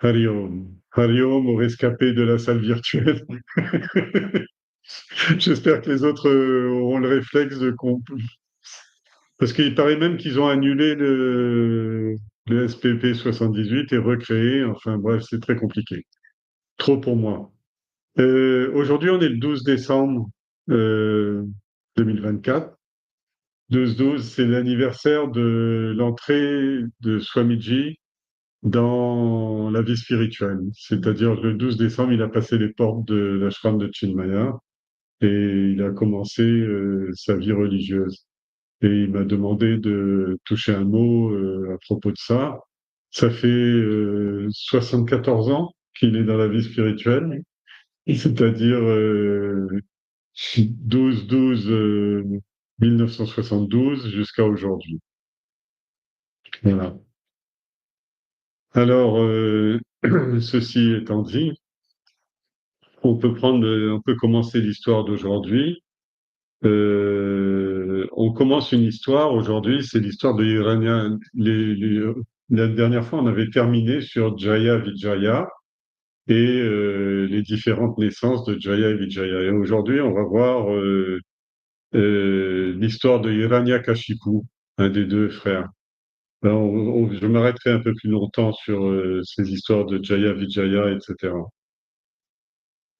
Hariom. Hariom au rescapé de la salle virtuelle. J'espère que les autres auront le réflexe de parce qu'il paraît même qu'ils ont annulé le SPP 78 et recréé. Enfin bref, c'est très compliqué. Trop pour moi. Aujourd'hui, on est le 12 décembre euh, 2024. 12-12, c'est l'anniversaire de l'entrée de Swamiji dans la vie spirituelle. C'est-à-dire le 12 décembre, il a passé les portes de l'ashram de Chinmaya et il a commencé sa vie religieuse. Et il m'a demandé de toucher un mot à propos de ça. Ça fait 74 ans qu'il est dans la vie spirituelle, c'est-à-dire 12-12 1972 jusqu'à aujourd'hui. Voilà. Alors, ceci étant dit, on peut commencer l'histoire d'aujourd'hui. On commence une histoire aujourd'hui, c'est l'histoire de Hiranya. La dernière fois, on avait terminé sur Jaya Vijaya et les différentes naissances de Jaya et Vijaya. Et aujourd'hui, on va voir l'histoire de Hiranyakashipu, un des deux frères. Ben, je m'arrêterai un peu plus longtemps sur ces histoires de Jaya Vijaya, etc.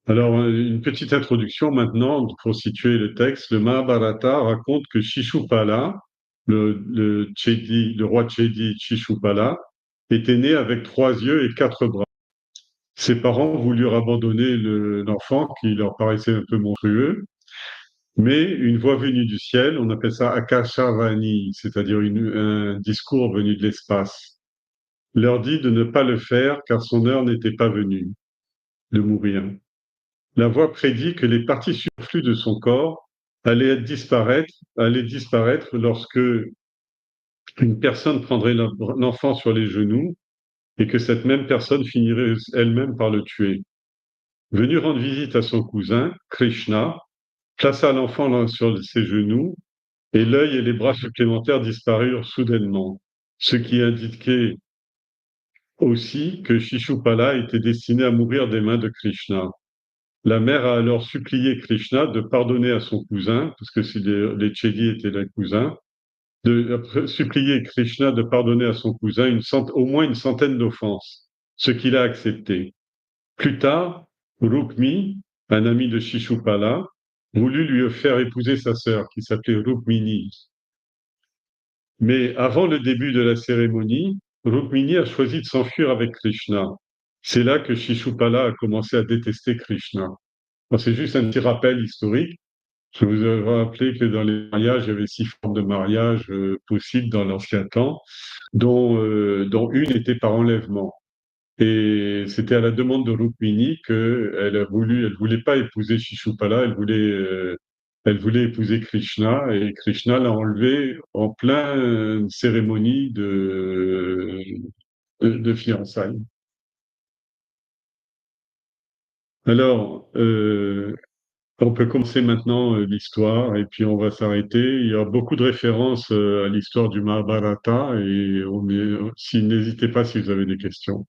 Alors, une petite introduction maintenant pour situer le texte. Le Mahabharata raconte que Shishupala, le roi Chedi Shishupala, était né avec 3 yeux et 4 bras. Ses parents voulurent abandonner l'enfant qui leur paraissait un peu monstrueux, mais une voix venue du ciel, on appelle ça Akashavani, c'est-à-dire un discours venu de l'espace, leur dit de ne pas le faire car son heure n'était pas venue de mourir. La voix prédit que les parties superflues de son corps allaient disparaître lorsque une personne prendrait l'enfant sur les genoux et que cette même personne finirait elle-même par le tuer. Venu rendre visite à son cousin, Krishna plaça l'enfant sur ses genoux et l'œil et les bras supplémentaires disparurent soudainement, ce qui indiquait aussi que Shishupala était destiné à mourir des mains de Krishna. La mère a alors supplié Krishna de pardonner à son cousin, parce que si les Chedi étaient les cousins, de supplier Krishna de pardonner à son cousin au moins une centaine d'offenses, ce qu'il a accepté. Plus tard, Rukmi, un ami de Shishupala, voulut lui faire épouser sa sœur, qui s'appelait Rukmini. Mais avant le début de la cérémonie, Rukmini a choisi de s'enfuir avec Krishna. C'est là que Shishupala a commencé à détester Krishna. Bon, c'est juste un petit rappel historique. Je vous ai rappelé que dans les mariages, il y avait 6 formes de mariage possibles dans l'ancien temps, dont une était par enlèvement. Et c'était à la demande de Rukmini elle voulait pas épouser Shishupala, elle voulait épouser Krishna, et Krishna l'a enlevée en pleine cérémonie de fiançailles. Alors, on peut commencer maintenant l'histoire et puis on va s'arrêter. Il y a beaucoup de références à l'histoire du Mahabharata et n'hésitez pas si vous avez des questions.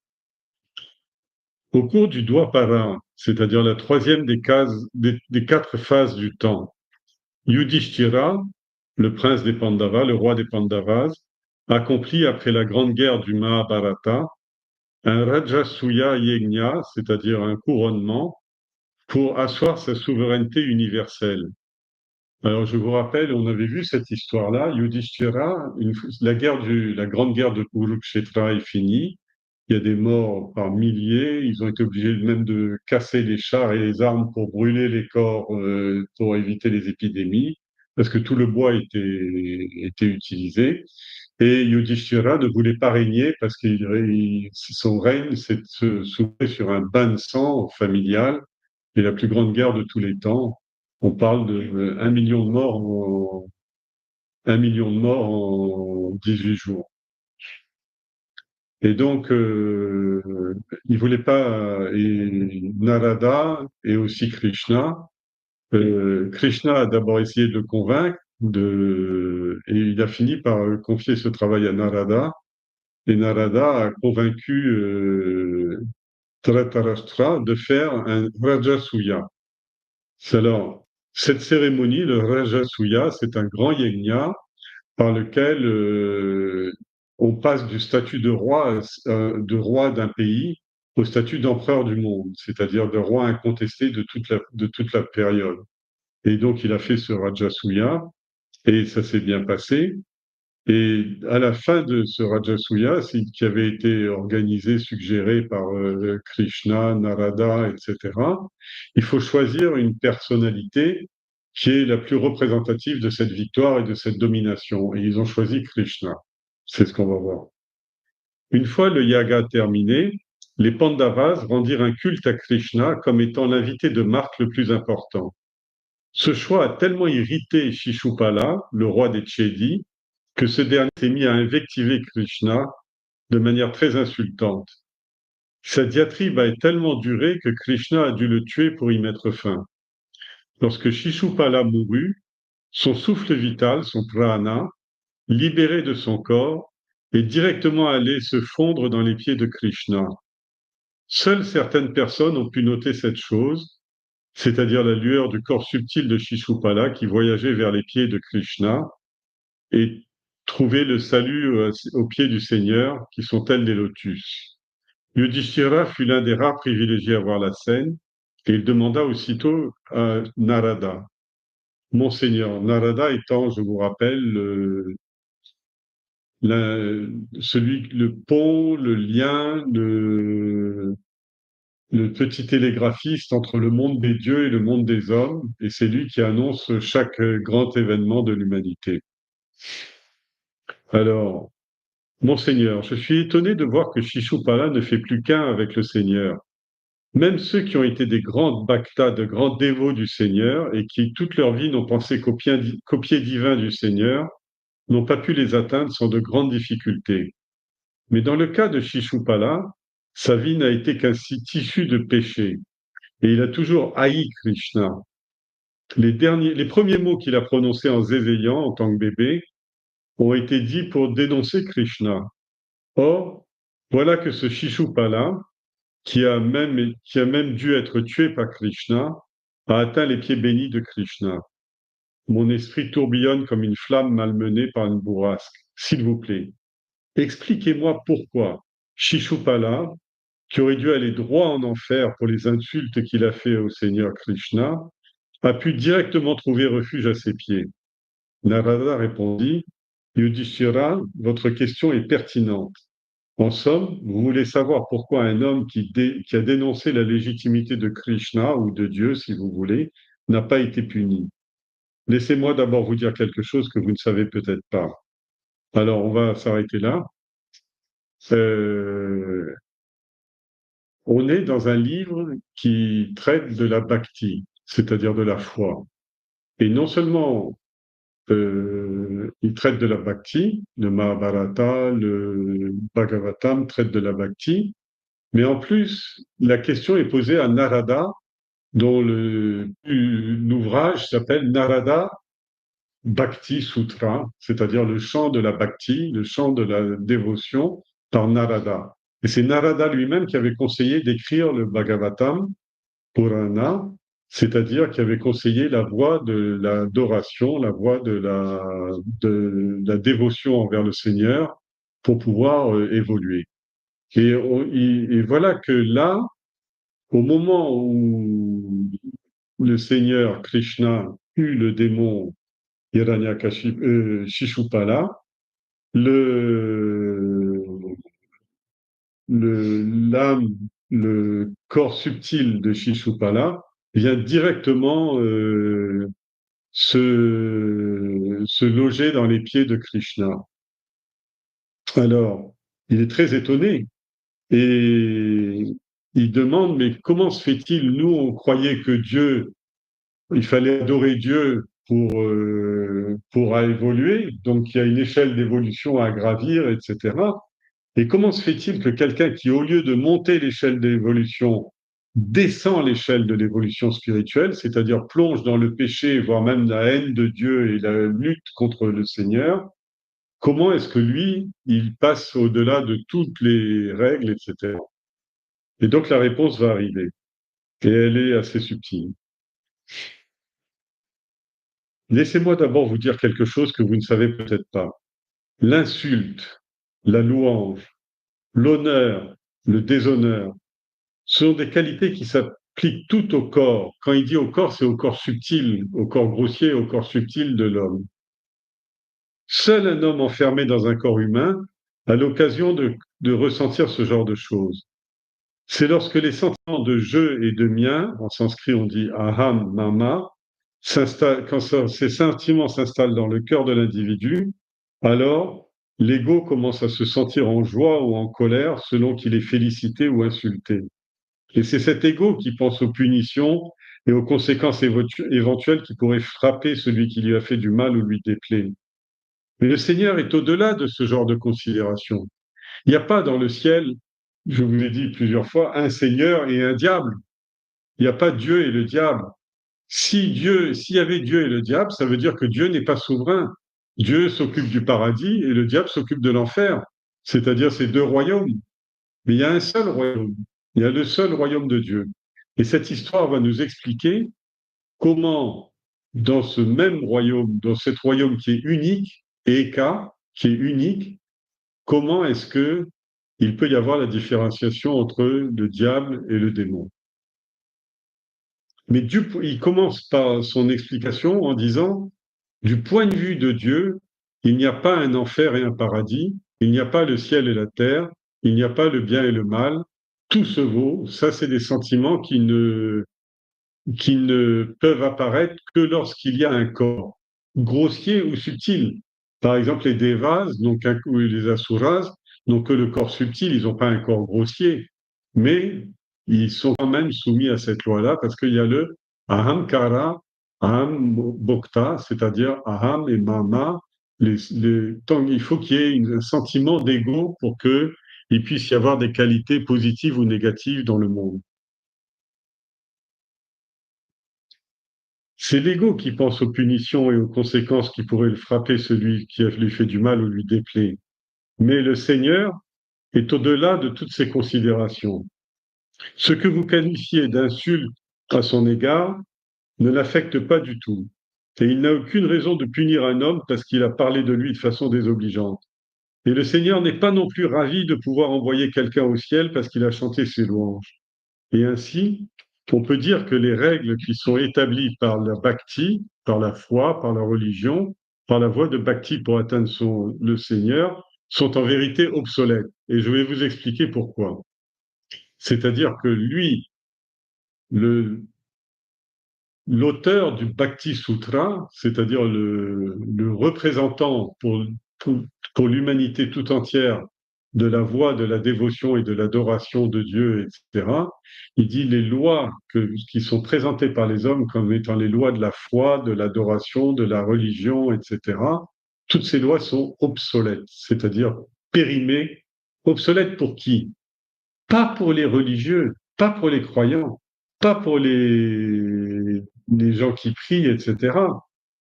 Au cours du Dwapara, c'est-à-dire la troisième des 4 phases du temps, Yudhishthira, le prince des Pandavas, le roi des Pandavas, accomplit après la grande guerre du Mahabharata un Rajasuya Yajna, c'est-à-dire un couronnement, pour asseoir sa souveraineté universelle. Alors, je vous rappelle, on avait vu cette histoire-là. Yudhishthira, la grande guerre de Kurukshetra est finie. Il y a des morts par milliers. Ils ont été obligés même de casser les chars et les armes pour brûler les corps, pour éviter les épidémies, parce que tout le bois était utilisé. Et Yudhishthira ne voulait pas régner parce que son règne s'ouvrait sur un bain de sang familial et la plus grande guerre de tous les temps. On parle de 1 million de morts 18 jours. Et donc, il voulait pas. Et Narada et aussi Krishna. Krishna a d'abord essayé de le convaincre, et il a fini par confier ce travail à Narada. et Narada a convaincu Dhritarashtra de faire un Rajasuya. Alors, cette cérémonie, le Rajasuya, c'est un grand yajna par lequel on passe du statut de roi d'un pays au statut d'empereur du monde, c'est-à-dire de roi incontesté de toute la période. Et donc, il a fait ce Rajasuya et ça s'est bien passé. Et à la fin de ce Rajasuya, qui avait été organisé, suggéré par Krishna, Narada, etc., il faut choisir une personnalité qui est la plus représentative de cette victoire et de cette domination. Et ils ont choisi Krishna. C'est ce qu'on va voir. Une fois le yaga terminé, les Pandavas rendirent un culte à Krishna comme étant l'invité de marque le plus important. Ce choix a tellement irrité Shishupala, le roi des Chédis, que ce dernier s'est mis à invectiver Krishna de manière très insultante. Sa diatribe a tellement duré que Krishna a dû le tuer pour y mettre fin. Lorsque Shishupala mourut, son souffle vital, son prana, libéré de son corps, est directement allé se fondre dans les pieds de Krishna. Seules certaines personnes ont pu noter cette chose, c'est-à-dire la lueur du corps subtil de Shishupala qui voyageait vers les pieds de Krishna et trouver le salut aux pieds du Seigneur, qui sont tels des lotus. Yudhishthira fut l'un des rares privilégiés à voir la scène, et il demanda aussitôt à Narada. Monseigneur, Narada étant, je vous rappelle, le pont, le lien, le petit télégraphiste entre le monde des dieux et le monde des hommes, et c'est lui qui annonce chaque grand événement de l'humanité. Alors, Monseigneur, je suis étonné de voir que Shishupala ne fait plus qu'un avec le Seigneur. Même ceux qui ont été des grands bhaktas, de grands dévots du Seigneur, et qui toute leur vie n'ont pensé qu'au pied divin du Seigneur, n'ont pas pu les atteindre sans de grandes difficultés. Mais dans le cas de Shishupala, sa vie n'a été qu'un tissu de péché, et il a toujours haï Krishna. Les premiers mots qu'il a prononcés en s'éveillant en tant que bébé ont été dits pour dénoncer Krishna. Or, voilà que ce Shishupala, qui a même dû être tué par Krishna, a atteint les pieds bénis de Krishna. Mon esprit tourbillonne comme une flamme malmenée par une bourrasque. S'il vous plaît, expliquez-moi pourquoi Shishupala, qui aurait dû aller droit en enfer pour les insultes qu'il a fait au Seigneur Krishna, a pu directement trouver refuge à ses pieds. Narada répondit, Yudhishthira, votre question est pertinente. En somme, vous voulez savoir pourquoi un homme qui a dénoncé la légitimité de Krishna ou de Dieu, si vous voulez, n'a pas été puni. Laissez-moi d'abord vous dire quelque chose que vous ne savez peut-être pas. Alors, on va s'arrêter là. Euh, on est dans un livre qui traite de la bhakti, c'est-à-dire de la foi. Et non seulement il traite de la bhakti, le Mahabharata, le Bhagavatam traite de la bhakti, mais en plus, la question est posée à Narada, dont l'ouvrage s'appelle Narada Bhakti Sutra, c'est-à-dire le chant de la bhakti, le chant de la dévotion par Narada. Et c'est Narada lui-même qui avait conseillé d'écrire le Bhagavatam Purana, c'est-à-dire qui avait conseillé la voie de l'adoration, la voie de la dévotion envers le Seigneur pour pouvoir évoluer. Et voilà que là, au moment où le Seigneur Krishna tue le démon Shishupala, le, l'âme, le corps subtil de Shishupala vient directement se loger dans les pieds de Krishna. Alors, il est très étonné et il demande, mais comment se fait-il? Nous, on croyait que il fallait adorer Dieu pour évoluer, donc il y a une échelle d'évolution à gravir, etc. Et comment se fait-il que quelqu'un qui, au lieu de monter l'échelle d'évolution, descend l'échelle de l'évolution spirituelle, c'est-à-dire plonge dans le péché, voire même la haine de Dieu et la lutte contre le Seigneur, comment est-ce que lui, il passe au-delà de toutes les règles, etc. Et donc la réponse va arriver. Et elle est assez subtile. Laissez-moi d'abord vous dire quelque chose que vous ne savez peut-être pas. L'insulte, la louange, l'honneur, le déshonneur, sont des qualités qui s'appliquent tout au corps. Quand il dit au corps, c'est au corps subtil, au corps grossier, au corps subtil de l'homme. Seul un homme enfermé dans un corps humain a l'occasion de ressentir ce genre de choses. C'est lorsque les sentiments de je et de mien, en sanskrit on dit aham, mama, quand ces sentiments s'installent dans le cœur de l'individu, alors l'ego commence à se sentir en joie ou en colère selon qu'il est félicité ou insulté. Et c'est cet ego qui pense aux punitions et aux conséquences éventuelles qui pourraient frapper celui qui lui a fait du mal ou lui déplaît. Mais le Seigneur est au-delà de ce genre de considération. Il n'y a pas dans le ciel, je vous l'ai dit plusieurs fois, un Seigneur et un diable. Il n'y a pas Dieu et le diable. S'il y avait Dieu et le diable, ça veut dire que Dieu n'est pas souverain. Dieu s'occupe du paradis et le diable s'occupe de l'enfer, c'est-à-dire ces deux royaumes. Mais il y a un seul royaume, il y a le seul royaume de Dieu. Et cette histoire va nous expliquer comment, dans ce même royaume, dans cet royaume qui est unique, Eka, qui est unique, comment est-ce que il peut y avoir la différenciation entre le diable et le démon. Mais Dieu, il commence par son explication en disant, du point de vue de Dieu, il n'y a pas un enfer et un paradis, il n'y a pas le ciel et la terre, il n'y a pas le bien et le mal, tout se vaut. Ça, c'est des sentiments qui ne peuvent apparaître que lorsqu'il y a un corps, grossier ou subtil. Par exemple, les Devas, donc ou les Asuras, n'ont que le corps subtil, ils n'ont pas un corps grossier, mais ils sont quand même soumis à cette loi-là parce qu'il y a le Ahamkara, Aham Bhokta, c'est-à-dire Aham et Mama. Il faut qu'il y ait un sentiment d'ego pour qu'il puisse y avoir des qualités positives ou négatives dans le monde. C'est l'ego qui pense aux punitions et aux conséquences qui pourraient le frapper celui qui lui fait du mal ou lui déplaît. Mais le Seigneur est au-delà de toutes ces considérations. Ce que vous qualifiez d'insulte à son égard ne l'affecte pas du tout. Et il n'a aucune raison de punir un homme parce qu'il a parlé de lui de façon désobligeante. Et le Seigneur n'est pas non plus ravi de pouvoir envoyer quelqu'un au ciel parce qu'il a chanté ses louanges. Et ainsi, on peut dire que les règles qui sont établies par la bhakti, par la foi, par la religion, par la voie de bhakti pour atteindre le Seigneur, sont en vérité obsolètes. Et je vais vous expliquer pourquoi. C'est-à-dire que lui, le, l'auteur du Bhakti Sutra, c'est-à-dire le représentant pour l'humanité tout entière de la voie de la dévotion et de l'adoration de Dieu, etc., il dit les lois qui sont présentées par les hommes comme étant les lois de la foi, de l'adoration, de la religion, etc., toutes ces lois sont obsolètes, c'est-à-dire périmées. Obsolètes pour qui? Pas pour les religieux, pas pour les croyants, pas pour les gens qui prient, etc.,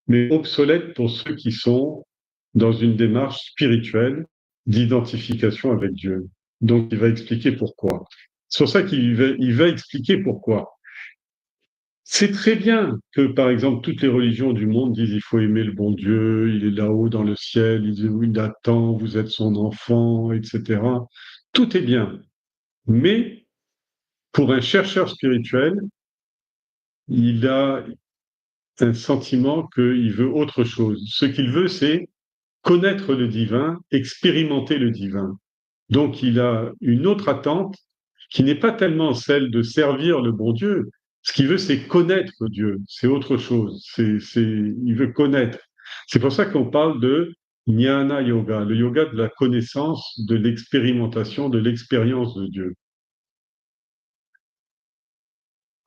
mais obsolètes pour ceux qui sont dans une démarche spirituelle d'identification avec Dieu. Donc, il va expliquer pourquoi. C'est pour ça il va expliquer pourquoi. C'est très bien que, par exemple, toutes les religions du monde disent il faut aimer le bon Dieu, il est là-haut dans le ciel, il attend, vous êtes son enfant, etc. Tout est bien. Mais pour un chercheur spirituel, il a un sentiment qu'il veut autre chose. Ce qu'il veut, c'est connaître le divin, expérimenter le divin. Donc il a une autre attente qui n'est pas tellement celle de servir le bon Dieu. Ce qu'il veut, c'est connaître Dieu. C'est autre chose. Il veut connaître. C'est pour ça qu'on parle de jnana yoga, le yoga de la connaissance, de l'expérimentation, de l'expérience de Dieu.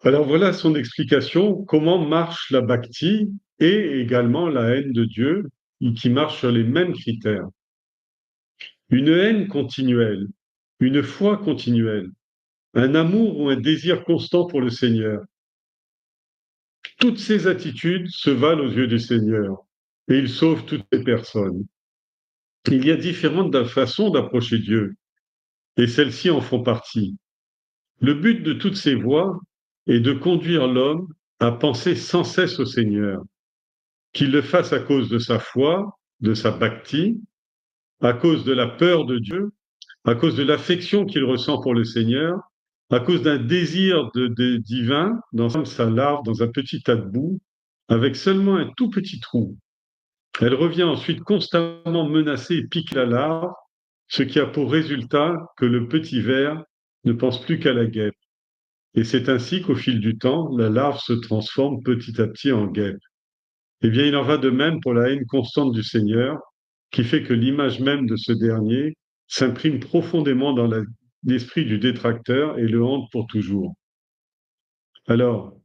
Alors voilà son explication, comment marche la bhakti et également la haine de Dieu, qui marche sur les mêmes critères. Une haine continuelle, une foi continuelle, un amour ou un désir constant pour le Seigneur. Toutes ces attitudes se valent aux yeux du Seigneur et il sauve toutes les personnes. Il y a différentes façons d'approcher Dieu, et celles-ci en font partie. Le but de toutes ces voies est de conduire l'homme à penser sans cesse au Seigneur, qu'il le fasse à cause de sa foi, de sa bhakti, à cause de la peur de Dieu, à cause de l'affection qu'il ressent pour le Seigneur, à cause d'un désir divin dans sa larve, dans un petit tas de boue, avec seulement un tout petit trou. Elle revient ensuite constamment menacer et piquer la larve, ce qui a pour résultat que le petit ver ne pense plus qu'à la guêpe. Et c'est ainsi qu'au fil du temps, la larve se transforme petit à petit en guêpe. Eh bien, il en va de même pour la haine constante du Seigneur, qui fait que l'image même de ce dernier s'imprime profondément dans l'esprit du détracteur et le hante pour toujours. Alors,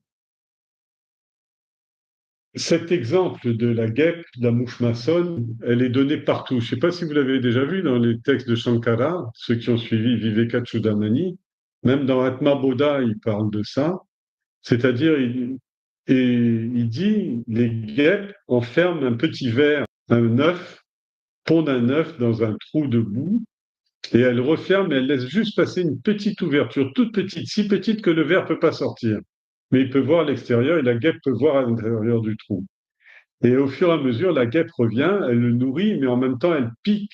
cet exemple de la guêpe, de la mouche maçonne, elle est donnée partout. Je ne sais pas si vous l'avez déjà vu dans les textes de Shankara, ceux qui ont suivi Vivekachudamani, même dans Atma Bodha, il parle de ça. C'est-à-dire, il dit, les guêpes enferment un petit ver, un œuf, pondent un œuf dans un trou de boue, et elles referment et elles laissent juste passer une petite ouverture, toute petite, si petite que le ver ne peut pas sortir. Mais il peut voir à l'extérieur et la guêpe peut voir à l'intérieur du trou. Et au fur et à mesure, la guêpe revient, elle le nourrit, mais en même temps, elle pique.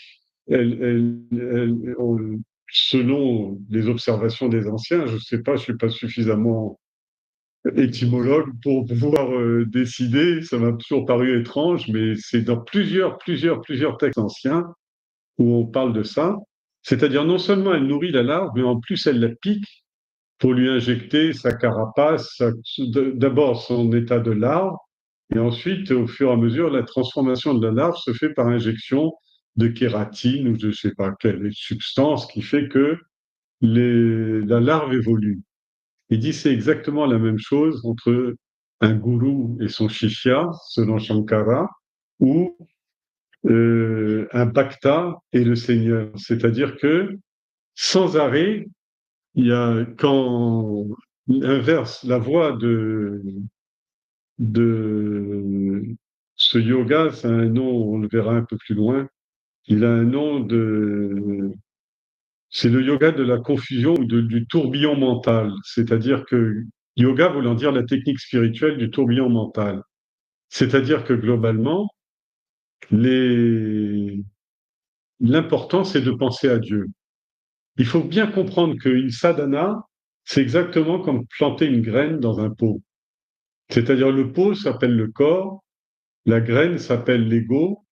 Selon les observations des anciens, je ne sais pas, je ne suis pas suffisamment étymologue pour pouvoir décider. Ça m'a toujours paru étrange, mais c'est dans plusieurs textes anciens où on parle de ça. C'est-à-dire non seulement elle nourrit la larve, mais en plus elle la pique pour lui injecter sa carapace, d'abord son état de larve, et ensuite, au fur et à mesure, la transformation de la larve se fait par injection de kératine ou je ne sais pas quelle substance qui fait que la larve évolue. Il dit c'est exactement la même chose entre un gourou et son shishya, selon Shankara, ou un bhakta et le Seigneur. C'est-à-dire que sans arrêt, il y a quand inverse la voie de ce yoga, c'est un nom, on le verra un peu plus loin. Il a un nom c'est le yoga de la confusion ou du tourbillon mental. C'est-à-dire que yoga voulant dire la technique spirituelle du tourbillon mental. C'est-à-dire que globalement, l'important, c'est de penser à Dieu. Il faut bien comprendre qu'une sadhana, c'est exactement comme planter une graine dans un pot. C'est-à-dire le pot s'appelle le corps, la graine s'appelle l'ego,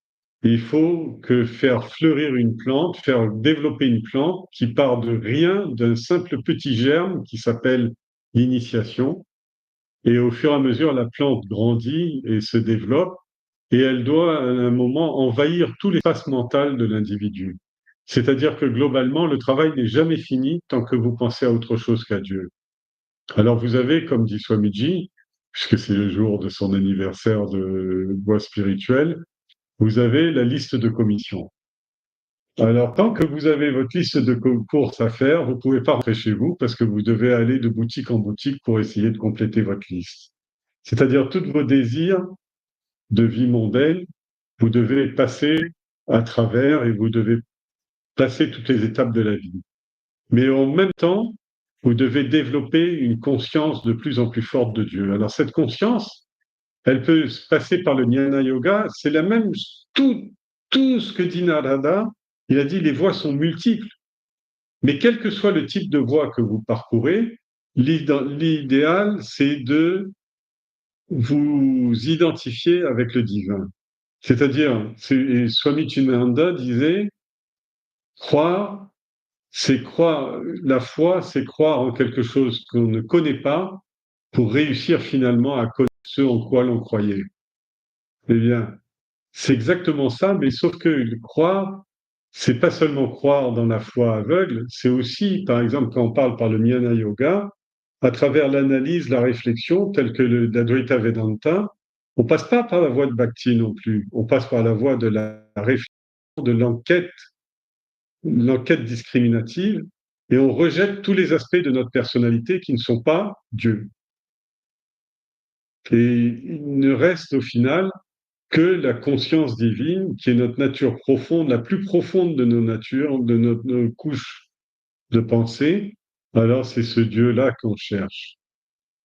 et il faut que faire fleurir une plante, faire développer une plante qui part de rien, d'un simple petit germe qui s'appelle l'initiation. Et au fur et à mesure, la plante grandit et se développe, et elle doit à un moment envahir tout l'espace mental de l'individu. C'est-à-dire que globalement, le travail n'est jamais fini tant que vous pensez à autre chose qu'à Dieu. Alors vous avez, comme dit Swamiji, puisque c'est le jour de son anniversaire de voie spirituelle, vous avez la liste de commissions. Alors, tant que vous avez votre liste de courses à faire, vous ne pouvez pas rentrer chez vous parce que vous devez aller de boutique en boutique pour essayer de compléter votre liste. C'est-à-dire, tous vos désirs de vie mondaine, vous devez passer à travers et vous devez passer toutes les étapes de la vie. Mais en même temps, vous devez développer une conscience de plus en plus forte de Dieu. Alors, cette conscience, elle peut se passer par le jnana yoga. C'est la même, tout ce que dit Narada, il a dit les voies sont multiples. Mais quel que soit le type de voie que vous parcourez, l'idéal, c'est de vous identifier avec le divin. C'est-à-dire, et Swami Chinanda disait, croire, c'est croire, la foi, c'est croire en quelque chose qu'on ne connaît pas pour réussir finalement à connaître ce en quoi l'on croyait. Eh bien, c'est exactement ça, mais sauf que croire, c'est pas seulement croire dans la foi aveugle, c'est aussi, par exemple, quand on parle par le Jnana Yoga, à travers l'analyse, la réflexion, telle que l'Advaita Vedanta, on passe pas par la voie de Bhakti non plus, on passe par la voie de la réflexion, de l'enquête discriminative, et on rejette tous les aspects de notre personnalité qui ne sont pas Dieu. Et il ne reste au final que la conscience divine, qui est notre nature profonde, la plus profonde de nos natures, de nos couches de pensée, alors c'est ce Dieu-là qu'on cherche.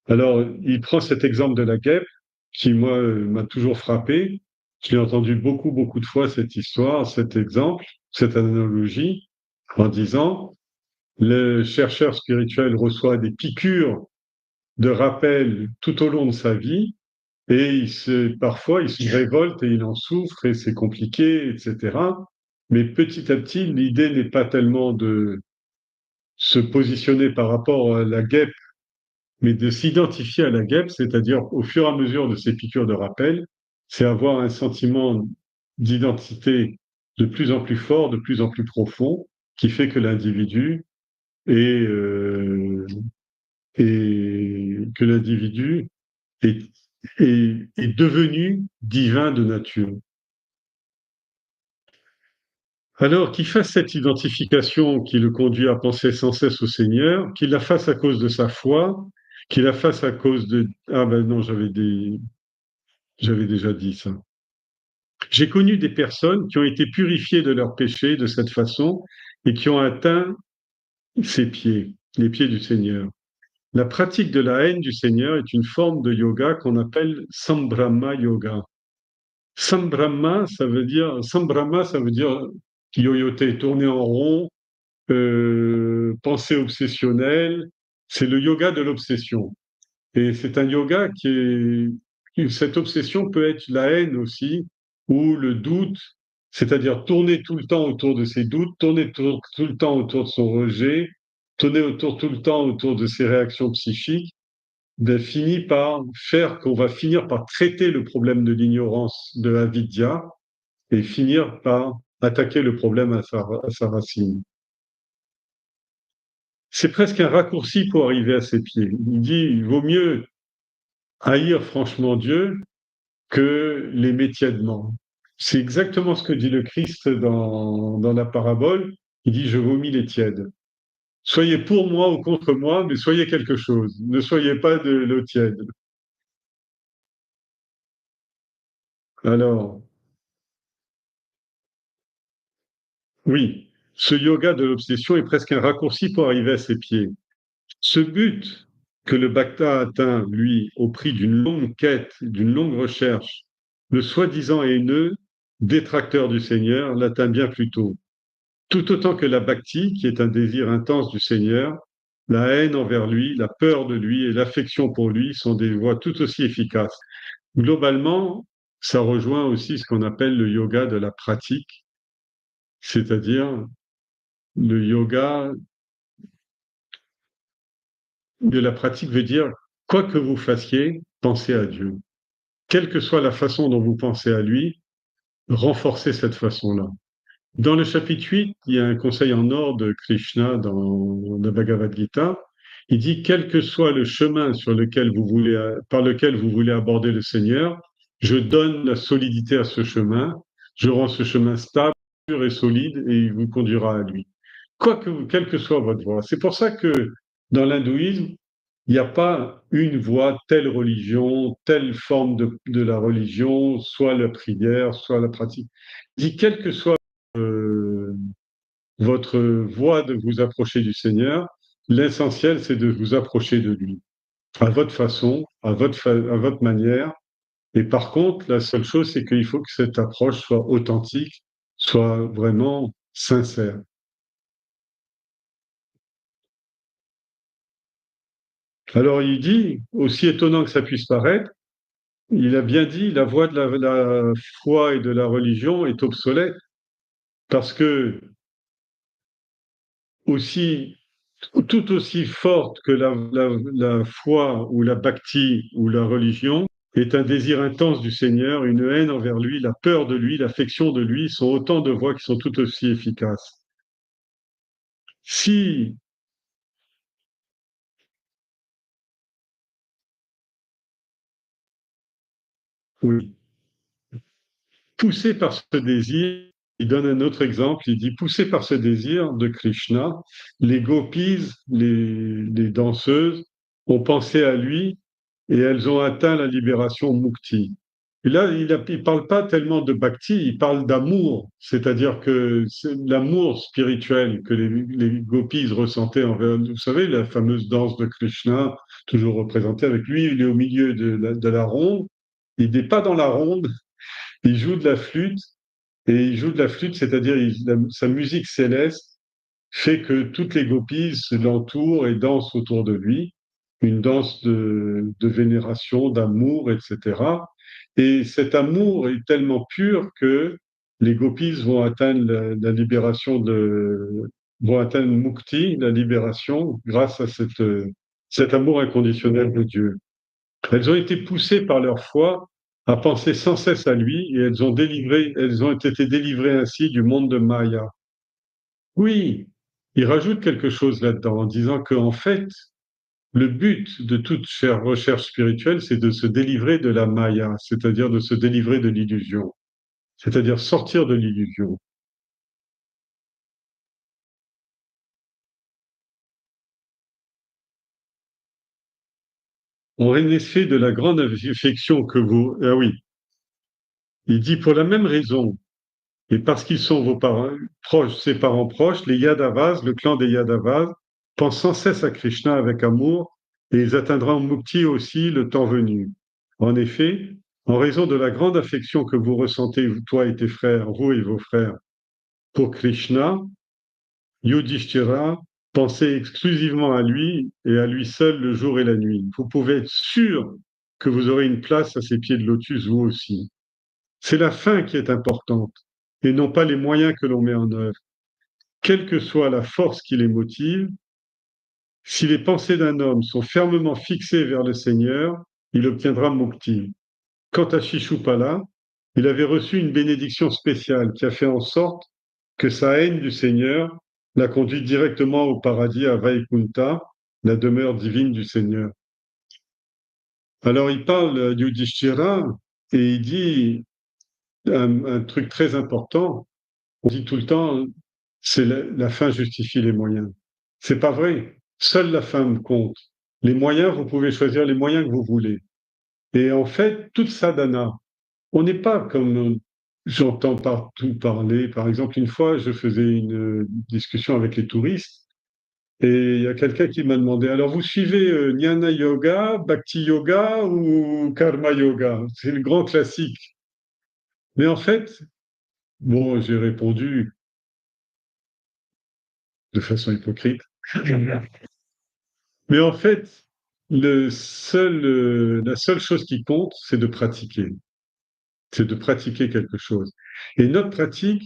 Alors, il prend cet exemple de la guêpe qui, moi, m'a toujours frappé. Je l'ai entendu beaucoup, beaucoup de fois, cette histoire, cet exemple, cette analogie, en disant, le chercheur spirituel reçoit des piqûres de rappel tout au long de sa vie, et parfois, il se révolte et il en souffre, et c'est compliqué, etc. Mais petit à petit, l'idée n'est pas tellement de se positionner par rapport à la guêpe, mais de s'identifier à la guêpe, c'est-à-dire au fur et à mesure de ces piqûres de rappel, c'est avoir un sentiment d'identité de plus en plus fort, de plus en plus profond, qui fait que l'individu est, que l'individu est, est devenu divin de nature. Alors qu'il fasse cette identification qui le conduit à penser sans cesse au Seigneur, qu'il la fasse à cause de sa foi, qu'il la fasse à cause de... Ah ben non, j'avais déjà dit ça. J'ai connu des personnes qui ont été purifiées de leurs péchés de cette façon et qui ont atteint ses pieds, les pieds du Seigneur. La pratique de la haine du Seigneur est une forme de yoga qu'on appelle Sambrahma Yoga. Sambrahma, ça veut dire yoyoter, tourner en rond, pensée obsessionnelle. C'est le yoga de l'obsession. Et c'est un yoga cette obsession peut être la haine aussi, ou le doute, c'est-à-dire tourner tout le temps autour de ses doutes, tourner tout le temps autour de son rejet, tourner tout le temps autour de ses réactions psychiques, ben, finit par faire qu'on va finir par traiter le problème de l'ignorance de l'avidya et finir par attaquer le problème à sa racine. C'est presque un raccourci pour arriver à ses pieds. Il dit, il vaut mieux haïr franchement Dieu que l'aimer tièdement. C'est exactement ce que dit le Christ dans la parabole. Il dit, je vomis les tièdes. Soyez pour moi ou contre moi, mais soyez quelque chose. Ne soyez pas de l'eau tiède. Alors, oui, ce yoga de l'obsession est presque un raccourci pour arriver à ses pieds. Ce but que le Bhakta atteint, lui, au prix d'une longue quête, d'une longue recherche, le soi-disant haineux, détracteur du Seigneur, l'atteint bien plus tôt. Tout autant que la bhakti, qui est un désir intense du Seigneur, la haine envers lui, la peur de lui et l'affection pour lui sont des voies tout aussi efficaces. Globalement, ça rejoint aussi ce qu'on appelle le yoga de la pratique, c'est-à-dire le yoga de la pratique veut dire, quoi que vous fassiez, pensez à Dieu. Quelle que soit la façon dont vous pensez à lui, renforcez cette façon-là. Dans le chapitre 8, il y a un conseil en or de Krishna dans la Bhagavad Gita. Il dit, quel que soit le chemin par lequel vous voulez aborder le Seigneur, je donne la solidité à ce chemin, je rends ce chemin stable, sûr et solide, et il vous conduira à lui. Quelle que soit votre voie. C'est pour ça que dans l'hindouisme, il n'y a pas une voie, telle religion, telle forme de la religion, soit la prière, soit la pratique. Il dit, quelle que soit euh, votre voie de vous approcher du Seigneur, l'essentiel, c'est de vous approcher de lui, à votre façon, à votre manière. Et par contre, la seule chose, c'est qu'il faut que cette approche soit authentique, soit vraiment sincère. Alors il dit, aussi étonnant que ça puisse paraître, il a bien dit, la voie de la foi et de la religion est obsolète parce que aussi tout aussi forte que la foi ou la bhakti ou la religion est un désir intense du Seigneur, une haine envers lui, la peur de lui, l'affection de lui, sont autant de voies qui sont tout aussi efficaces. Si, oui, poussé par ce désir, il donne un autre exemple, il dit, poussé par ce désir de Krishna, les gopis, les danseuses, ont pensé à lui et elles ont atteint la libération mukti. Et là, il parle pas tellement de bhakti, il parle d'amour, c'est-à-dire que c'est l'amour spirituel que les gopis ressentaient envers, vous savez, la fameuse danse de Krishna, toujours représentée avec lui, il est au milieu de la ronde, il n'est pas dans la ronde, il joue de la flûte, et il joue de la flûte, c'est-à-dire sa musique céleste fait que toutes les gopis l'entourent et dansent autour de lui, une danse de vénération, d'amour, etc. Et cet amour est tellement pur que les gopis vont atteindre la libération vont atteindre Mukti, la libération, grâce à cet amour inconditionnel de Dieu. Elles ont été poussées par leur foi à penser sans cesse à lui et elles ont été délivrées ainsi du monde de Maya. Oui, il rajoute quelque chose là-dedans en disant qu'en fait, le but de toute recherche spirituelle, c'est de se délivrer de la Maya, c'est-à-dire de se délivrer de l'illusion, c'est-à-dire sortir de l'illusion. En effet, de la grande affection que vous... Ah oui, il dit pour la même raison, et parce qu'ils sont vos parents proches, ses parents proches, les Yadavas, le clan des Yadavas, pensent sans cesse à Krishna avec amour, et ils atteindront Mukti aussi le temps venu. En effet, en raison de la grande affection que vous ressentez, toi et tes frères, vous et vos frères, pour Krishna, Yudhishthira, pensez exclusivement à lui et à lui seul le jour et la nuit. Vous pouvez être sûr que vous aurez une place à ses pieds de lotus, vous aussi. C'est la fin qui est importante et non pas les moyens que l'on met en œuvre. Quelle que soit la force qui les motive, si les pensées d'un homme sont fermement fixées vers le Seigneur, il obtiendra Mukti. Quant à Shishupala, il avait reçu une bénédiction spéciale qui a fait en sorte que sa haine du Seigneur l'a conduit directement au paradis à Vaikunta, la demeure divine du Seigneur. Alors il parle Yudhishthira et il dit un truc très important. On dit tout le temps, c'est la fin justifie les moyens. C'est pas vrai. Seule la fin compte. Les moyens, vous pouvez choisir les moyens que vous voulez. Et en fait, toute sadhana, on n'est pas comme j'entends partout parler. Par exemple, une fois, je faisais une discussion avec les touristes et il y a quelqu'un qui m'a demandé, alors vous suivez Jnana Yoga, Bhakti Yoga ou Karma Yoga? C'est le grand classique. Mais en fait, bon, j'ai répondu de façon hypocrite. Mais en fait, la seule chose qui compte, c'est de pratiquer quelque chose. Et notre pratique,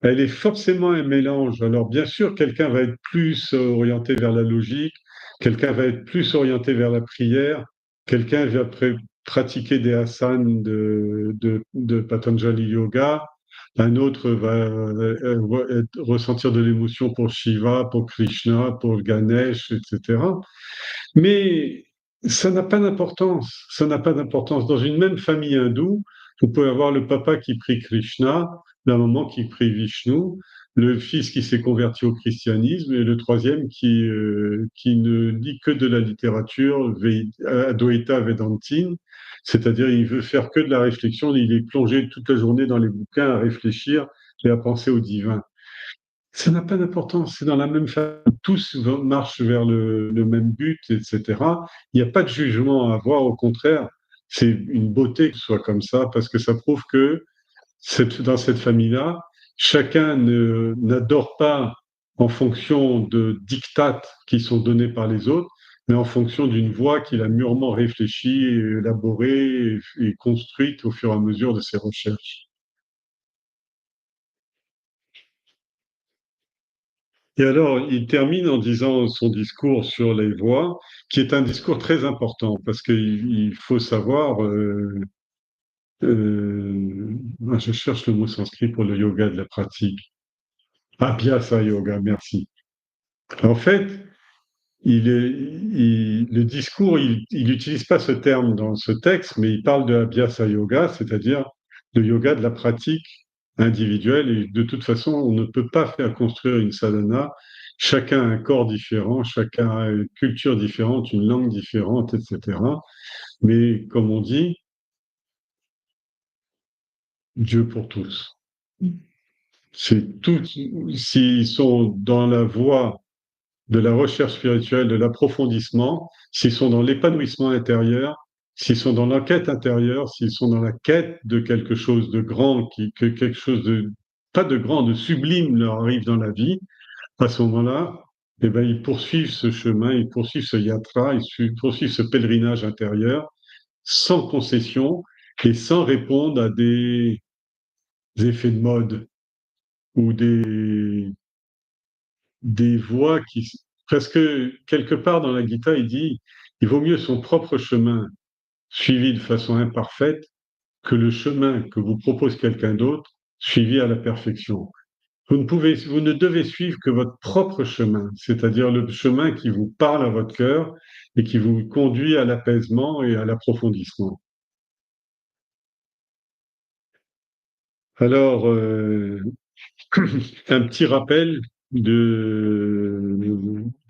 elle est forcément un mélange. Alors bien sûr, quelqu'un va être plus orienté vers la logique, quelqu'un va être plus orienté vers la prière, quelqu'un va pratiquer des asanas de Patanjali Yoga, un autre va ressentir de l'émotion pour Shiva, pour Krishna, pour Ganesh, etc. Mais ça n'a pas d'importance. Ça n'a pas d'importance. Dans une même famille hindoue, vous pouvez avoir le papa qui prie Krishna, la maman qui prie Vishnu, le fils qui s'est converti au christianisme et le troisième qui ne lit que de la littérature Advaita Vedantine, c'est-à-dire il veut faire que de la réflexion, il est plongé toute la journée dans les bouquins à réfléchir et à penser au divin. Ça n'a pas d'importance, c'est dans la même famille, tous marchent vers le même but, etc. Il n'y a pas de jugement à avoir, au contraire, c'est une beauté que ce soit comme ça, parce que ça prouve que dans cette famille-là, chacun n'adore pas en fonction de dictates qui sont donnés par les autres, mais en fonction d'une voie qu'il a mûrement réfléchie, élaborée et construite au fur et à mesure de ses recherches. Et alors, il termine en disant son discours sur les voies, qui est un discours très important, parce qu'il faut savoir, je cherche le mot sanskrit pour le yoga de la pratique. Abhyasa yoga, merci. En fait, le discours, il n'utilise pas ce terme dans ce texte, mais il parle de Abhyasa yoga, c'est-à-dire le yoga de la pratique individuelle. Et de toute façon, on ne peut pas faire construire une sadhana. Chacun a un corps différent, chacun a une culture différente, une langue différente, etc. Mais comme on dit, Dieu pour tous. C'est tout. S'ils sont dans la voie de la recherche spirituelle, de l'approfondissement, s'ils sont dans l'épanouissement intérieur, s'ils sont dans l'enquête intérieure, s'ils sont dans la quête de quelque chose de grand, que quelque chose de, pas de grand, de sublime leur arrive dans la vie, à ce moment-là, eh ben, ils poursuivent ce chemin, ils poursuivent ce yatra, ils poursuivent ce pèlerinage intérieur sans concession et sans répondre à des effets de mode ou des voies qui... Parce que quelque part dans la Gita, il dit, il vaut mieux son propre chemin suivi de façon imparfaite que le chemin que vous propose quelqu'un d'autre suivi à la perfection. Vous ne devez suivre que votre propre chemin, c'est-à-dire le chemin qui vous parle à votre cœur et qui vous conduit à l'apaisement et à l'approfondissement. Alors, un petit rappel du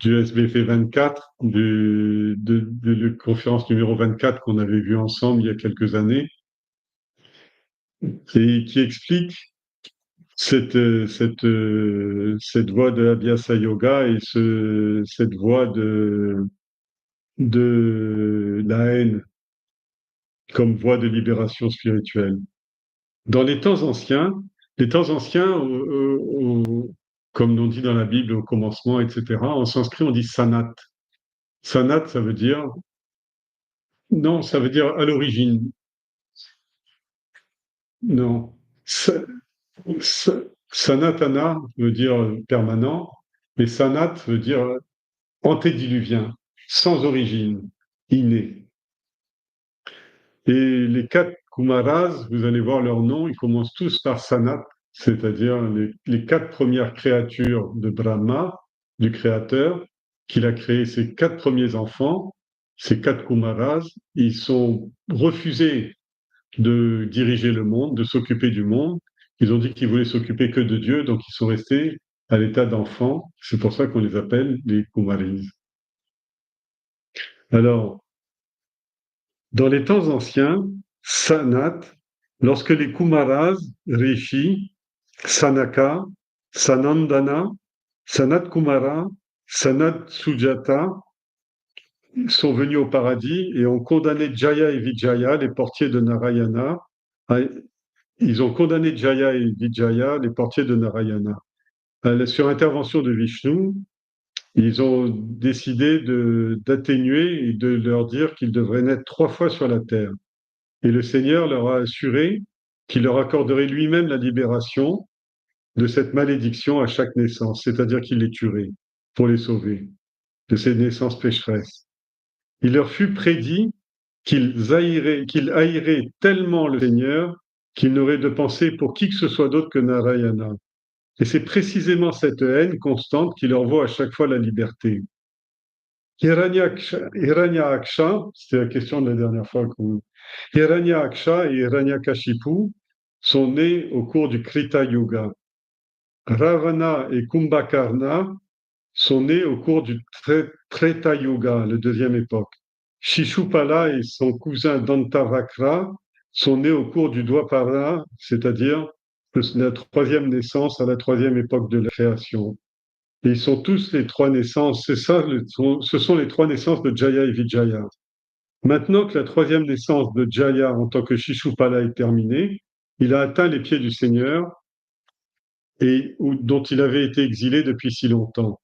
SBF 24, de la conférence numéro 24 qu'on avait vue ensemble il y a quelques années, et qui explique cette voie de l'Abhyasa Yoga et cette voie de la haine comme voie de libération spirituelle. Dans les temps anciens, comme on dit dans la Bible au commencement, etc., en sanskrit, on dit sanat. Sanat, ça veut dire, non, ça veut dire à l'origine. Non. Sanatana veut dire permanent, mais sanat veut dire antédiluvien, sans origine, inné. Et les quatre Kumaras, vous allez voir leurs noms, ils commencent tous par Sanat, c'est-à-dire les quatre premières créatures de Brahma, du Créateur, qu'il a créé ses quatre premiers enfants, ces quatre Kumaras, ils sont refusés de diriger le monde, de s'occuper du monde. Ils ont dit qu'ils voulaient s'occuper que de Dieu, donc ils sont restés à l'état d'enfants. C'est pour ça qu'on les appelle les Kumaris. Alors, dans les temps anciens, Sanat, lorsque les Kumaras, Rishi, Sanaka, Sanandana, Sanat Kumara, Sanat Sujata sont venus au paradis et ont condamné Jaya et Vijaya, les portiers de Narayana. Ils ont condamné Jaya et Vijaya, les portiers de Narayana. Sur intervention de Vishnu, ils ont décidé d'atténuer et de leur dire qu'ils devraient naître 3 fois sur la terre. Et le Seigneur leur a assuré qu'il leur accorderait lui-même la libération de cette malédiction à chaque naissance, c'est-à-dire qu'il les tuerait pour les sauver de ces naissances pécheresses. Il leur fut prédit qu'ils haïraient tellement le Seigneur qu'ils n'auraient de pensée pour qui que ce soit d'autre que Narayana. Et c'est précisément cette haine constante qui leur vaut à chaque fois la liberté. Hiranyaksha, c'était la question de la dernière fois. Hiranyaksha et Hiranyakashipu sont nés au cours du Krita Yuga. Ravana et Kumbhakarna sont nés au cours du Treta Yuga, la deuxième époque. Shishupala et son cousin Dantavakra sont nés au cours du Dwapara, c'est-à-dire la troisième naissance à la troisième époque de la création. Et ils sont tous les trois naissances, c'est ça, ce sont les trois naissances de Jaya et Vijaya. Maintenant que la troisième naissance de Jaya en tant que Shishupala est terminée, il a atteint les pieds du Seigneur et dont il avait été exilé depuis si longtemps.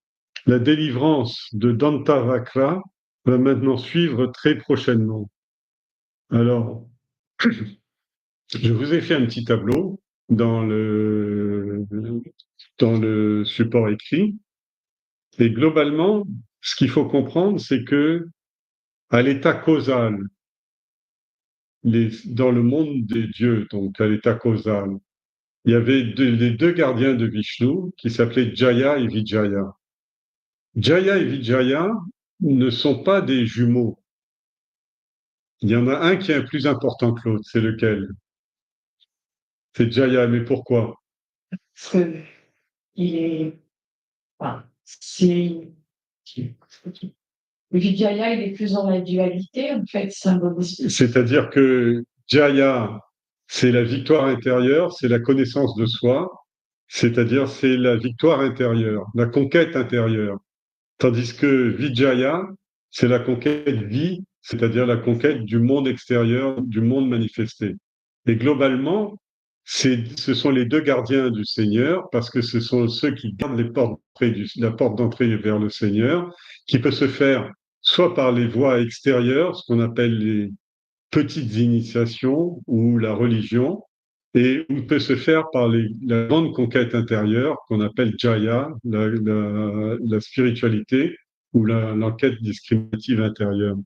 La délivrance de Dantavakra va maintenant suivre très prochainement. Alors, je vous ai fait un petit tableau dans le support écrit. Et globalement, ce qu'il faut comprendre, c'est que à l'état causal, dans le monde des dieux, donc à l'état causal, il y avait les deux gardiens de Vishnu qui s'appelaient Jaya et Vijaya. Jaya et Vijaya ne sont pas des jumeaux. Il y en a un qui est plus important que l'autre. C'est lequel? C'est Jaya. Mais pourquoi? Parce que il est, enfin, c'est, le Vijaya, il est plus dans la dualité, en fait, symbolisme. C'est-à-dire que Jaya c'est la victoire intérieure, c'est la connaissance de soi, c'est-à-dire c'est la victoire intérieure, la conquête intérieure. Tandis que Vijaya, c'est la conquête vie, c'est-à-dire la conquête du monde extérieur, du monde manifesté. Et globalement, ce sont les deux gardiens du Seigneur, parce que ce sont ceux qui gardent la porte d'entrée vers le Seigneur, qui peut se faire soit par les voies extérieures, ce qu'on appelle les petites initiations ou la religion, et on peut se faire par la grande conquête intérieure qu'on appelle Jaya, la spiritualité ou l'enquête discriminative intérieure.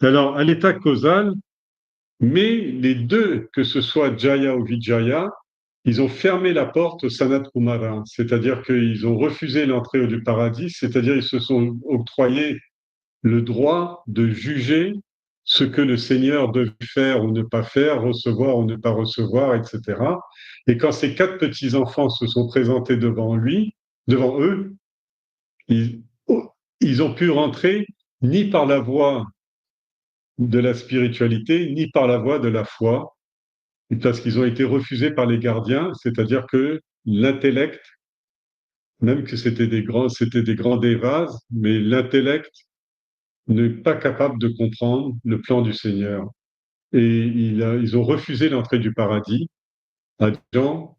Alors, à l'état causal, mais les deux, que ce soit Jaya ou Vijaya, ils ont fermé la porte au Sanat Kumara, c'est-à-dire qu'ils ont refusé l'entrée du paradis, c'est-à-dire ils se sont octroyés le droit de juger ce que le Seigneur devait faire ou ne pas faire, recevoir ou ne pas recevoir, etc. Et quand ces quatre petits-enfants se sont présentés devant eux, ils, ils ont pu rentrer ni par la voie de la spiritualité, ni par la voie de la foi, parce qu'ils ont été refusés par les gardiens, c'est-à-dire que l'intellect, même que c'était des grands dévas, mais l'intellect n'est pas capable de comprendre le plan du Seigneur. Et ils ont refusé l'entrée du paradis à des gens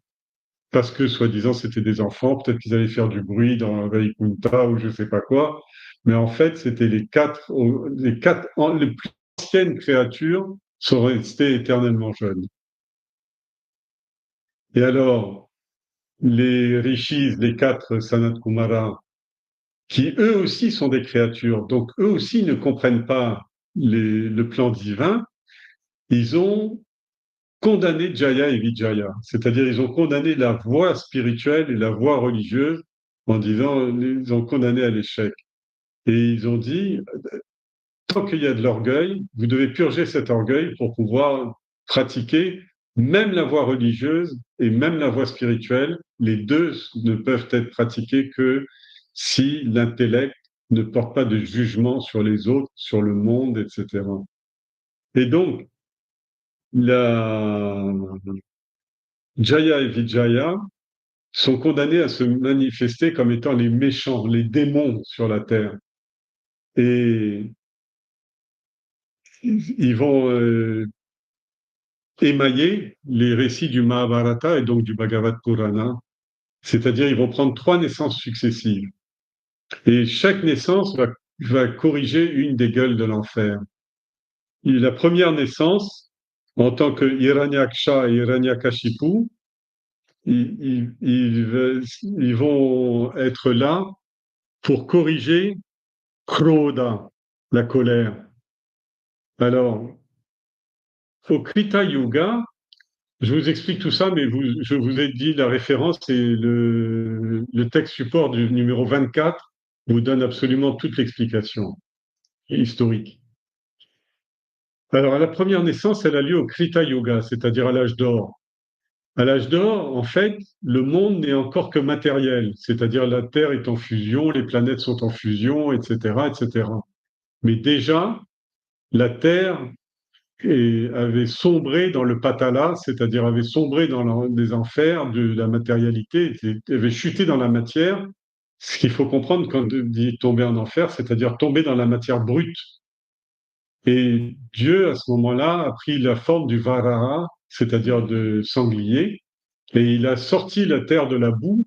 parce que, soi-disant, c'était des enfants, peut-être qu'ils allaient faire du bruit dans Vaikunta ou je ne sais pas quoi. Mais en fait, c'était les plus anciennes créatures sont restées éternellement jeunes. Et alors, les rishis, les quatre Sanat Kumara, qui eux aussi sont des créatures, donc eux aussi ne comprennent pas le plan divin, ils ont condamné Jaya et Vijaya, c'est-à-dire ils ont condamné la voie spirituelle et la voie religieuse en disant, ils ont condamné à l'échec. Et ils ont dit, tant qu'il y a de l'orgueil, vous devez purger cet orgueil pour pouvoir pratiquer même la voie religieuse et même la voie spirituelle. Les deux ne peuvent être pratiqués que si l'intellect ne porte pas de jugement sur les autres, sur le monde, etc. Et donc, la Jaya et Vijaya sont condamnés à se manifester comme étant les méchants, les démons sur la terre. Et ils vont émailler les récits du Mahabharata et donc du Bhagavad Purana, c'est-à-dire ils vont prendre trois naissances successives. Et chaque naissance va corriger une des gueules de l'enfer. Et la première naissance, en tant que Hiranyaksha et Hiranyakashipu, ils vont être là pour corriger Krodha, la colère. Alors, au Krita Yuga, je vous explique tout ça, mais je vous ai dit la référence et le texte support du numéro 24 vous donne absolument toute l'explication historique. Alors, à la première naissance, elle a lieu au Krita Yuga, c'est-à-dire à l'âge d'or. À l'âge d'or, en fait, le monde n'est encore que matériel, c'est-à-dire la Terre est en fusion, les planètes sont en fusion, etc., etc. Mais déjà, la Terre avait sombré dans le patala, c'est-à-dire avait sombré dans les enfers de la matérialité, avait chuté dans la matière. Ce qu'il faut comprendre quand on dit tomber en enfer, c'est-à-dire tomber dans la matière brute. Et Dieu, à ce moment-là, a pris la forme du Varaha, c'est-à-dire de sanglier, et il a sorti la terre de la boue,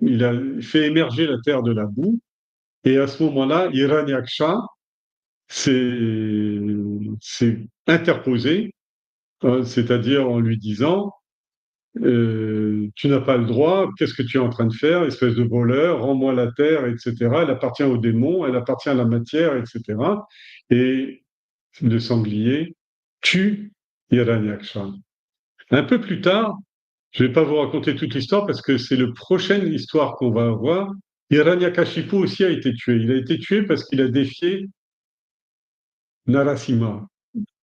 il a fait émerger la terre de la boue, et à ce moment-là, Hiranyaksha s'est interposé, c'est-à-dire en lui disant tu n'as pas le droit, qu'est-ce que tu es en train de faire, espèce de voleur, rends-moi la terre, etc. Elle appartient aux démons, elle appartient à la matière, etc. Et le sanglier tue Hiranyaksha. Un peu plus tard, je ne vais pas vous raconter toute l'histoire parce que c'est la prochaine histoire qu'on va avoir. Hiranyakashipu aussi a été tué. Il a été tué parce qu'il a défié Narasimha,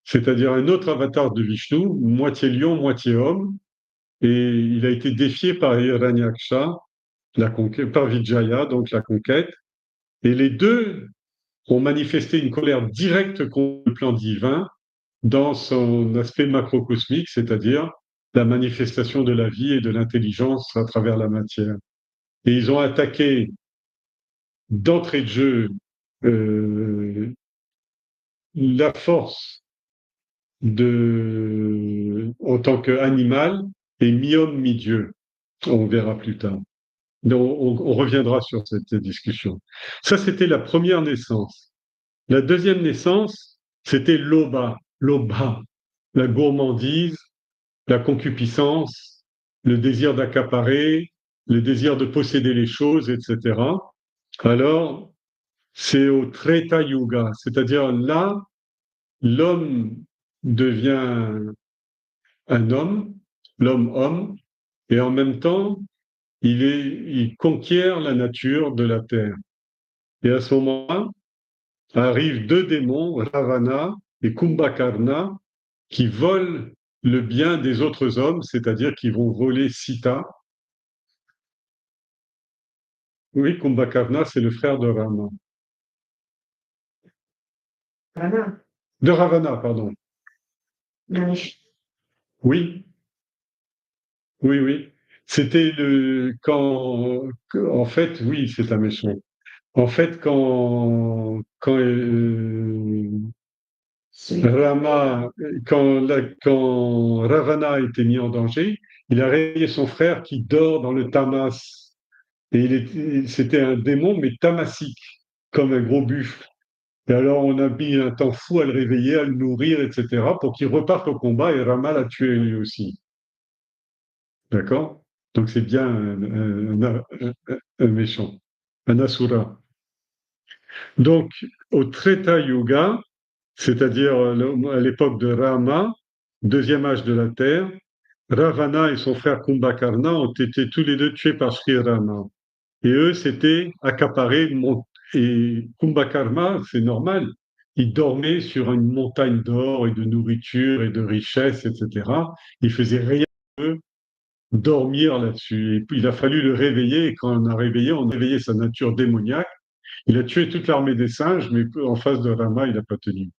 c'est-à-dire un autre avatar de Vishnu, moitié lion, moitié homme, et il a été défié par Hiranyaksha, par Vijaya, donc la conquête. Et les deux ont manifesté une colère directe contre le plan divin dans son aspect macrocosmique, c'est-à-dire la manifestation de la vie et de l'intelligence à travers la matière. Et ils ont attaqué d'entrée de jeu la force en tant qu'animal et mi-homme, mi-dieu. On verra plus tard. Donc, on reviendra sur cette discussion. Ça, c'était la première naissance. La deuxième naissance, c'était l'oba, la gourmandise, la concupiscence, le désir d'accaparer, le désir de posséder les choses, etc. Alors, c'est au Treta Yuga, c'est-à-dire là, l'homme devient un homme, l'homme-homme, et en même temps, il conquiert la nature de la terre. Et à ce moment-là, arrivent deux démons, Ravana et Kumbhakarna, qui volent le bien des autres hommes, c'est-à-dire qui vont voler Sita. Oui, Kumbhakarna, c'est le frère de Rama. Voilà. De Ravana, pardon. Oui. Oui, oui, oui. C'était en fait, oui, c'est un méchant. En fait, Rama, quand Ravana a été mis en danger, il a réveillé son frère qui dort dans le tamas. Et c'était un démon, mais tamasique, comme un gros buffle. Et alors, on a mis un temps fou à le réveiller, à le nourrir, etc., pour qu'il reparte au combat, et Rama l'a tué lui aussi. D'accord? Donc, c'est bien un méchant, un asura. Donc, au Treta Yuga, c'est-à-dire à l'époque de Rama, deuxième âge de la Terre, Ravana et son frère Kumbhakarna ont été tous les deux tués par Sri Rama. Et eux, c'était accaparé. Et Kumbhakarna, c'est normal, il dormait sur une montagne d'or et de nourriture et de richesse, etc. Il faisait rien que dormir là-dessus. Et puis, il a fallu le réveiller. Et quand on a réveillé, on a réveillé sa nature démoniaque. Il a tué toute l'armée des singes, mais en face de Rama, il n'a pas tenu.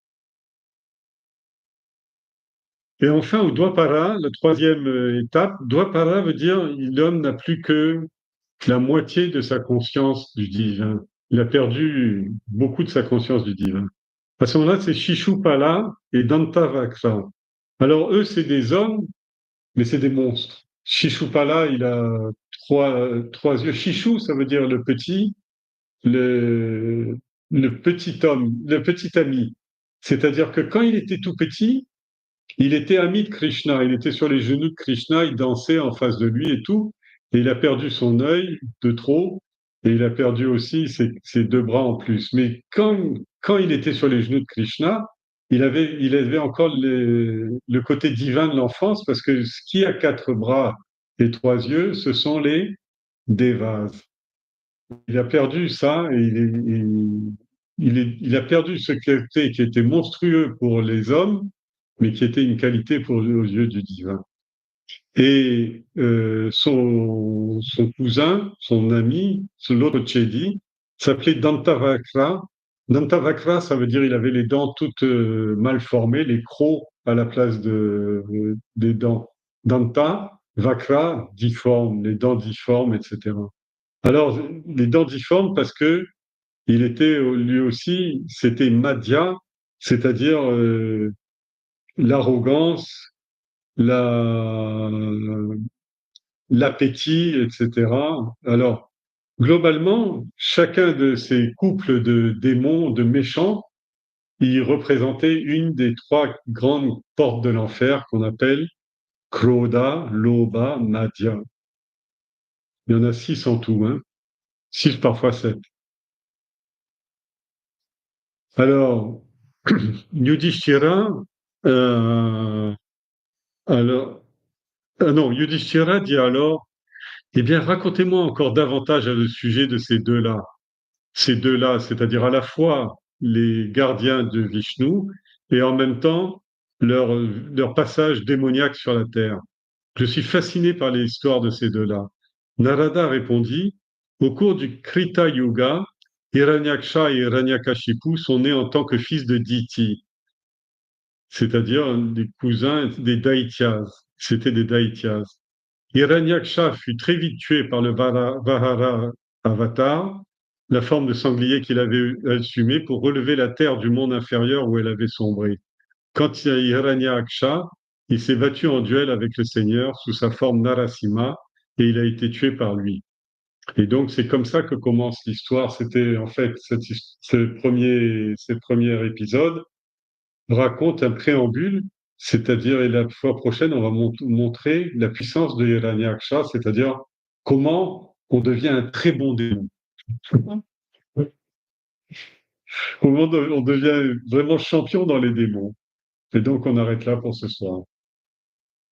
Et enfin, au Dwapara, la troisième étape, Dwapara veut dire l'homme n'a plus que la moitié de sa conscience du divin. Il a perdu beaucoup de sa conscience du divin. À ce moment-là, c'est Shishupala et Dantavakra. Alors eux, c'est des hommes, mais c'est des monstres. Shishupala, il a trois yeux. Shishu, ça veut dire le petit, le, le petit homme, le petit ami. C'est-à-dire que quand il était tout petit, il était ami de Krishna, il était sur les genoux de Krishna, il dansait en face de lui et tout, et il a perdu son œil de trop, et il a perdu aussi ses deux bras en plus. Mais quand il était sur les genoux de Krishna, il avait encore le côté divin de l'enfance, parce que ce qui a quatre bras et trois yeux, ce sont les devas. Il a perdu ça, et il a perdu ce qui était monstrueux pour les hommes, mais qui était une qualité aux yeux du divin. Et son cousin, son ami, l'autre Chedi, s'appelait Dantavakra. Dantavakra, ça veut dire il avait les dents toutes mal formées, les crocs à la place des dents. Danta, Vakra, difforme, les dents difformes, etc. Alors, les dents difformes parce que il était lui aussi, c'était Madhya, c'est-à-dire l'arrogance, la, l'appétit, etc. Alors, globalement, chacun de ces couples de démons, de méchants, il représentait une des trois grandes portes de l'enfer qu'on appelle Krodha, Lobha, Madhya. Il y en a 6 en tout, hein. 6, parfois 7. Alors, Yudhishthira, euh, alors, non, Yudhishthira dit alors, eh bien, racontez-moi encore davantage le sujet de ces deux-là. Ces deux-là, c'est-à-dire à la fois les gardiens de Vishnu et en même temps leur passage démoniaque sur la terre. Je suis fasciné par l'histoire de ces deux-là. Narada répondit, au cours du Krita Yuga, Hiranyaksha et Hiranyakashipu sont nés en tant que fils de Diti. c'est-à-dire des cousins des Daïtyas. C'était des Daïtyas. Hiranyaksha fut très vite tué par le Vahara Avatar, la forme de sanglier qu'il avait assumée pour relever la terre du monde inférieur où elle avait sombré. Quand il y a Hiranyaksha, il s'est battu en duel avec le Seigneur sous sa forme Narasimha et il a été tué par lui. Et donc c'est comme ça que commence l'histoire. C'était en fait ce premier épisode raconte un préambule, c'est-à-dire, et la fois prochaine, on va montrer la puissance de Hiranyaksha, c'est-à-dire comment on devient un très bon démon. Comment on devient vraiment champion dans les démons. Et donc, on arrête là pour ce soir.